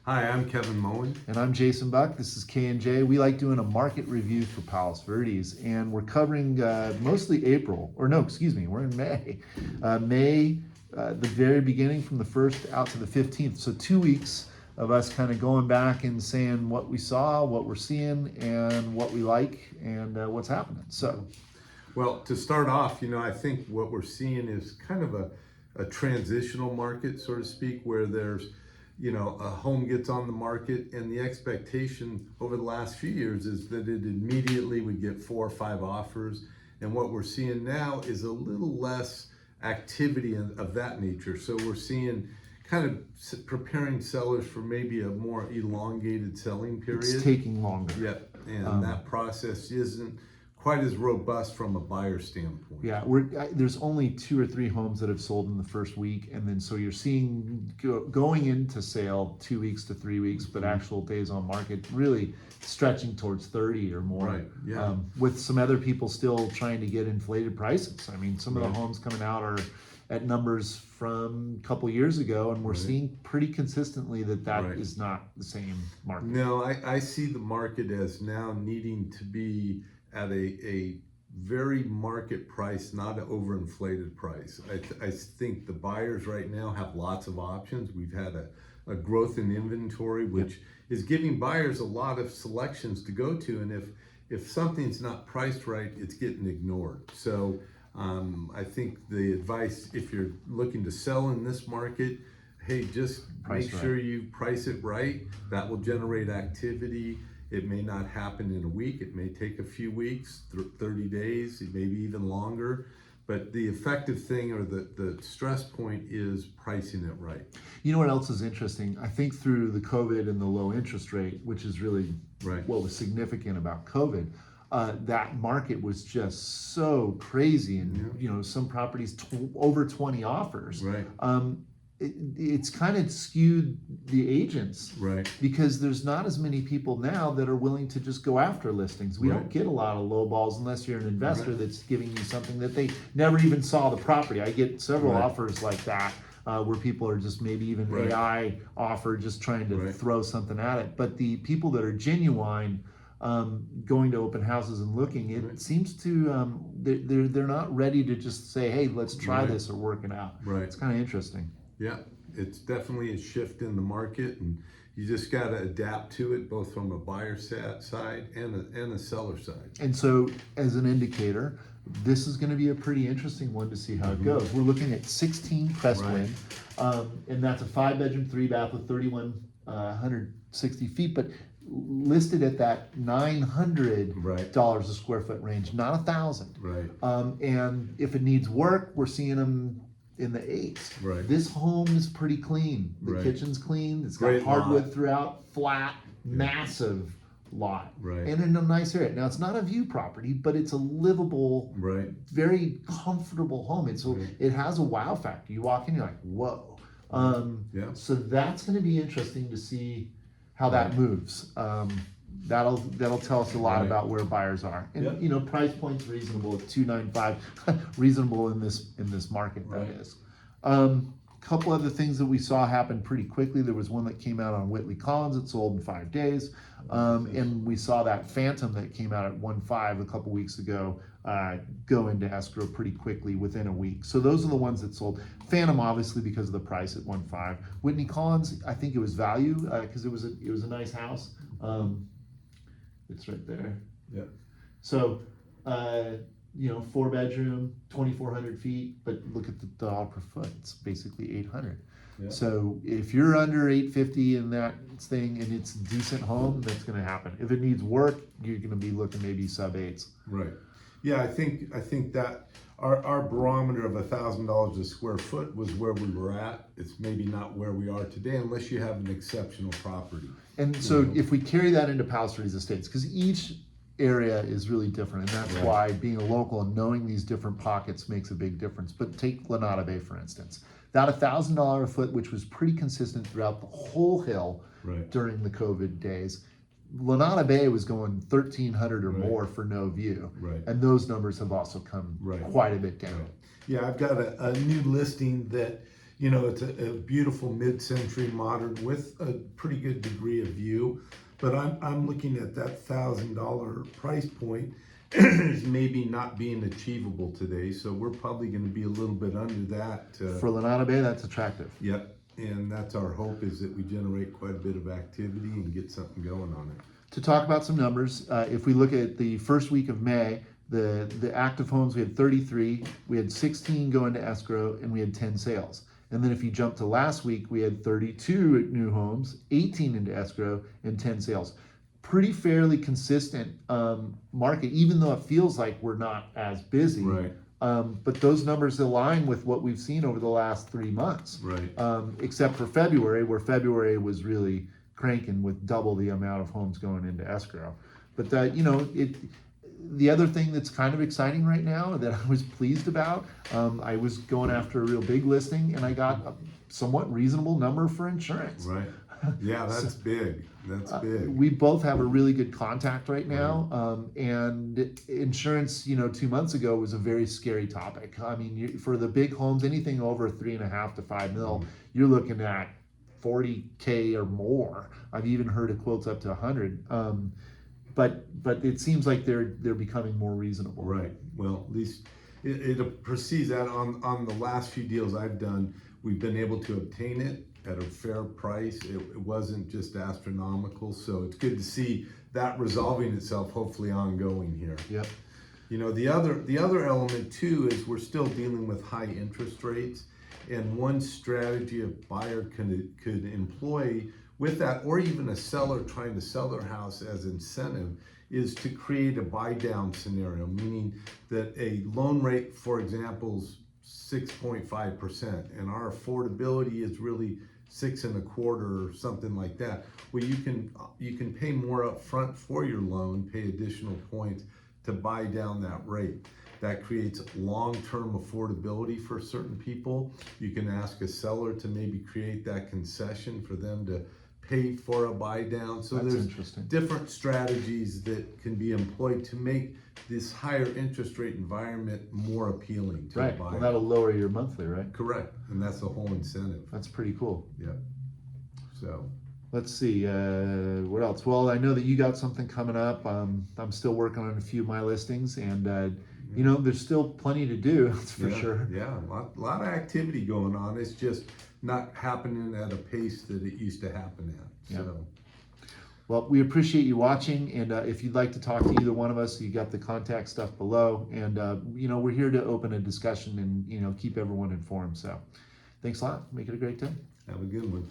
Hi, I'm Kevin Moen. And I'm Jason Buck. This is K&J. We like doing a market review for Palos Verdes, and we're covering mostly April, or no, excuse me, we're in May. The very beginning from the 1st out to the 15th. So 2 weeks of us kind of going back and saying what we saw, what we're seeing, and what we like, and what's happening. So, well, to start off, I think what we're seeing is kind of a transitional market, so to speak, where there's a home gets on the market and the expectation over the last few years is that it immediately would get 4 or 5 offers. And what we're seeing now is a little less activity of that nature. So we're seeing kind of preparing sellers for maybe a more elongated selling period. it's taking longer. Yep, and that process isn't quite as robust from a buyer standpoint. Yeah, there's only 2 or 3 homes that have sold in the first week, and then so you're seeing going into sale 2 weeks to 3 weeks, but actual days on market really stretching towards 30 or more. Right. Yeah. With some other people still trying to get inflated prices. I mean, some of the homes coming out are at numbers from a couple years ago, and we're seeing pretty consistently that is not the same market. No, I see the market as now needing to be at a very market price, not an overinflated price. I think the buyers right now have lots of options. We've had a growth in inventory, which is giving buyers a lot of selections to go to. And if something's not priced right, it's getting ignored. So I think the advice, if you're looking to sell in this market, hey, just make sure you price it right. That will generate activity. It may not happen in a week. It may take a few weeks, 30 days, maybe even longer. But the effective thing or the stress point is pricing it right. You know what else is interesting? I think through the COVID and the low interest rate, which is really what was significant about COVID, that market was just so crazy. And, some properties over 20 offers. Right. It's kind of skewed the agents, because there's not as many people now that are willing to just go after listings. We don't get a lot of low balls unless you're an investor that's giving you something that they never even saw the property. I get several offers like that where people are just maybe even AI offer, just trying to throw something at it. But the people that are genuine, going to open houses and looking, it seems to they're not ready to just say, hey, let's try this or work it out. It's kind of interesting. Yeah, it's definitely a shift in the market, and you just got to adapt to it, both from a buyer side and a seller side. And so, as an indicator, this is going to be a pretty interesting one to see how it goes. We're looking at 16 Crestwind, and that's a 5-bedroom, 3-bath with 3,160 feet, but listed at that $900 a square foot range, not $1,000. And if it needs work, we're seeing them in the 8s. This home is pretty clean. The kitchen's clean. It's got hardwood throughout, flat, massive lot, and in a nice area. Now, it's not a view property, but it's a livable, very comfortable home. It has a wow factor. You walk in, you're like, whoa. So that's going to be interesting to see how that moves. That'll tell us a lot about where buyers are, and price point's reasonable at $295, reasonable in this market. That is. Couple other things that we saw happen pretty quickly. There was one that came out on Whitley Collins that sold in 5 days, and we saw that Phantom that came out at 1.5 a couple weeks ago go into escrow pretty quickly within a week. So those are the ones that sold. Phantom, obviously, because of the price at 1.5. Whitney Collins, I think it was value because it was a nice house. It's right there. Yeah. So, 4-bedroom, 2,400 feet, but look at the dollar per foot. It's basically 800. So if you're under 850 in that thing and it's a decent home, that's going to happen. If it needs work, you're going to be looking maybe sub-8s. Right. Yeah, I think that our barometer of $1,000 a square foot was where we were at. It's maybe not where we are today unless you have an exceptional property. And so if we carry that into Palos Verdes Estates, because each area is really different, and that's why being a local and knowing these different pockets makes a big difference. But take Granada Bay, for instance. That $1,000 a foot, which was pretty consistent throughout the whole hill during the COVID days. Granada Bay was going 1,300 or more for no view. And those numbers have also come quite a bit down. Yeah, I've got a new listing that You know, it's a beautiful mid-century modern with a pretty good degree of view. But I'm looking at that $1,000 price point is maybe not being achievable today. So we're probably going to be a little bit under that. For Lanada Bay, that's attractive. Yep. And that's our hope, is that we generate quite a bit of activity and get something going on it. To talk about some numbers, if we look at the first week of May, the active homes, we had 33, we had 16 go into escrow, and we had 10 sales. And then if you jump to last week, we had 32 new homes, 18 into escrow, and 10 sales. Pretty fairly consistent market, even though it feels like we're not as busy. Right. But those numbers align with what we've seen over the last 3 months. Right. Except for February, where February was really cranking with double the amount of homes going into escrow. But the other thing that's kind of exciting right now that I was pleased about, I was going after a real big listing, and I got a somewhat reasonable number for insurance. Right. Yeah, that's big. That's big. We both have a really good contact right now, and insurance, 2 months ago was a very scary topic. I mean, for the big homes, anything over 3.5 to 5 mil, you're looking at $40K or more. I've even heard of quotes up to 100. But it seems like they're becoming more reasonable. Right. Well, at least it proceeds that on the last few deals I've done, we've been able to obtain it at a fair price. It wasn't just astronomical, so it's good to see that resolving itself, hopefully ongoing here. Yep. The other element too is we're still dealing with high interest rates, and one strategy a buyer could employ with that, or even a seller trying to sell their house as incentive, is to create a buy down scenario, meaning that a loan rate, for example, is 6.5%, and our affordability is really 6.25 or something like that. Well, you can pay more up front for your loan, pay additional points to buy down that rate. That creates long-term affordability for certain people. You can ask a seller to maybe create that concession for them to pay for a buy down. So That's there's interesting. different strategies that can be employed to make this higher interest rate environment more appealing to a Right. buyer. Well, that'll lower your monthly, right? Correct. And that's the whole incentive. That's pretty cool. Yeah. So. Let's see, what else? Well, I know that you got something coming up. I'm still working on a few of my listings, and there's still plenty to do, that's for sure. Yeah, a lot of activity going on. It's just not happening at a pace that it used to happen at. So. Well, we appreciate you watching, and if you'd like to talk to either one of us, you got the contact stuff below, and we're here to open a discussion and keep everyone informed. So, thanks a lot. Make it a great day. Have a good one.